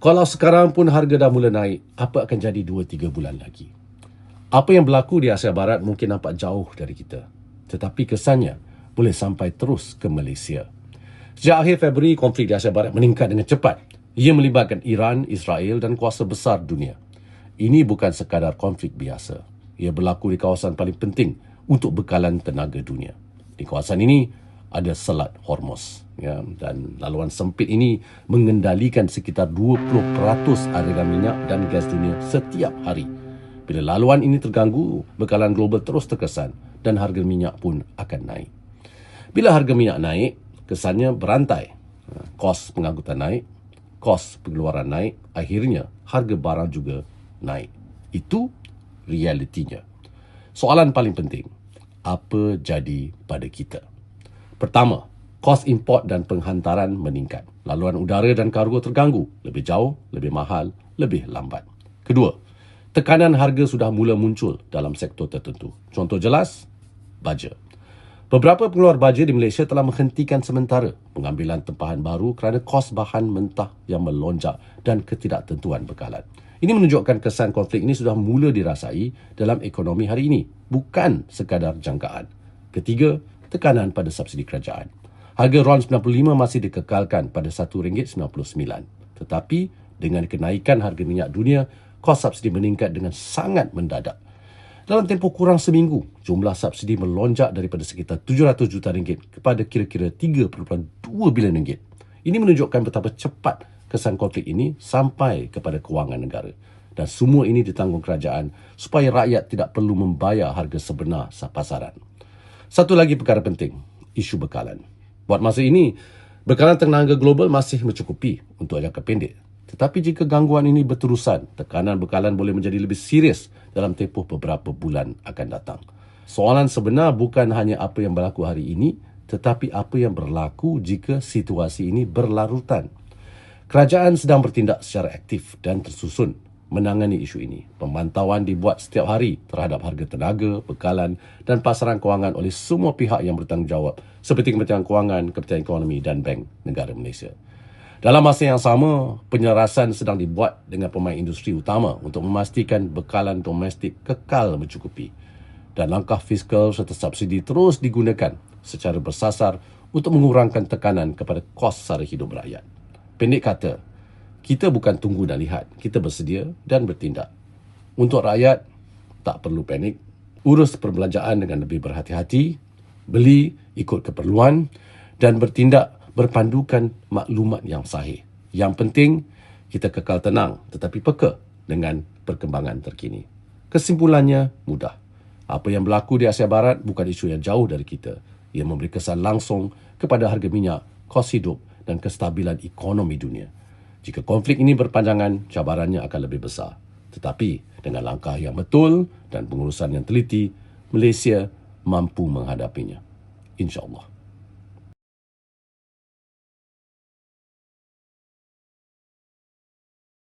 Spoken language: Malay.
Kalau sekarang pun harga dah mula naik, apa akan jadi 2-3 bulan lagi? Apa yang berlaku di Asia Barat mungkin nampak jauh dari kita. Tetapi kesannya boleh sampai terus ke Malaysia. Sejak akhir Februari, konflik di Asia Barat meningkat dengan cepat. Ia melibatkan Iran, Israel dan kuasa besar dunia. Ini bukan sekadar konflik biasa. Ia berlaku di kawasan paling penting untuk bekalan tenaga dunia. Di kawasan ini ada Selat Hormuz. Dan laluan sempit ini mengendalikan sekitar 20% aliran minyak dan gas dunia setiap hari. Bila laluan ini terganggu, bekalan global terus terkesan dan harga minyak pun akan naik. Bila harga minyak naik, kesannya berantai. Kos pengangkutan naik, kos pengeluaran naik, akhirnya harga barang juga naik. Itu realitinya. Soalan paling penting, apa jadi pada kita? Pertama, kos import dan penghantaran meningkat. Laluan udara dan kargo terganggu, lebih jauh, lebih mahal, lebih lambat. Kedua, tekanan harga sudah mula muncul dalam sektor tertentu. Contoh jelas, baja. Beberapa pengeluar baja di Malaysia telah menghentikan sementara pengambilan tempahan baru kerana kos bahan mentah yang melonjak dan ketidaktentuan bekalan. Ini menunjukkan kesan konflik ini sudah mula dirasai dalam ekonomi hari ini, bukan sekadar jangkaan. Ketiga, tekanan pada subsidi kerajaan. Harga RON 95 masih dikekalkan pada RM1.99. Tetapi dengan kenaikan harga minyak dunia, kos subsidi meningkat dengan sangat mendadak. Dalam tempoh kurang seminggu, jumlah subsidi melonjak daripada sekitar RM700 juta kepada kira-kira RM3.2 bilion. Ini menunjukkan betapa cepat kesan konflik ini sampai kepada kewangan negara. Dan semua ini ditanggung kerajaan supaya rakyat tidak perlu membayar harga sebenar pasaran. Satu lagi perkara penting, isu bekalan. Buat masa ini, bekalan tenaga global masih mencukupi untuk jangka pendek. Tetapi jika gangguan ini berterusan, tekanan bekalan boleh menjadi lebih serius dalam tempoh beberapa bulan akan datang. Soalan sebenar bukan hanya apa yang berlaku hari ini, tetapi apa yang berlaku jika situasi ini berlarutan. Kerajaan sedang bertindak secara aktif dan tersusun menangani isu ini. Pemantauan dibuat setiap hari terhadap harga tenaga, bekalan dan pasaran kewangan oleh semua pihak yang bertanggungjawab seperti Kementerian Kewangan, Kementerian Ekonomi dan Bank Negara Malaysia. Dalam masa yang sama, penyelarasan sedang dibuat dengan pemain industri utama untuk memastikan bekalan domestik kekal mencukupi. Dan langkah fiskal serta subsidi terus digunakan secara bersasar untuk mengurangkan tekanan kepada kos sara hidup rakyat. Pendek kata, kita bukan tunggu dan lihat, kita bersedia dan bertindak. Untuk rakyat, tak perlu panik. Urus perbelanjaan dengan lebih berhati-hati, beli ikut keperluan dan bertindak berpandukan maklumat yang sahih. Yang penting, kita kekal tenang tetapi peka dengan perkembangan terkini. Kesimpulannya mudah. Apa yang berlaku di Asia Barat bukan isu yang jauh dari kita. Ia memberi kesan langsung kepada harga minyak, kos hidup dan kestabilan ekonomi dunia. Jika konflik ini berpanjangan, cabarannya akan lebih besar. Tetapi dengan langkah yang betul dan pengurusan yang teliti, Malaysia mampu menghadapinya. InsyaAllah.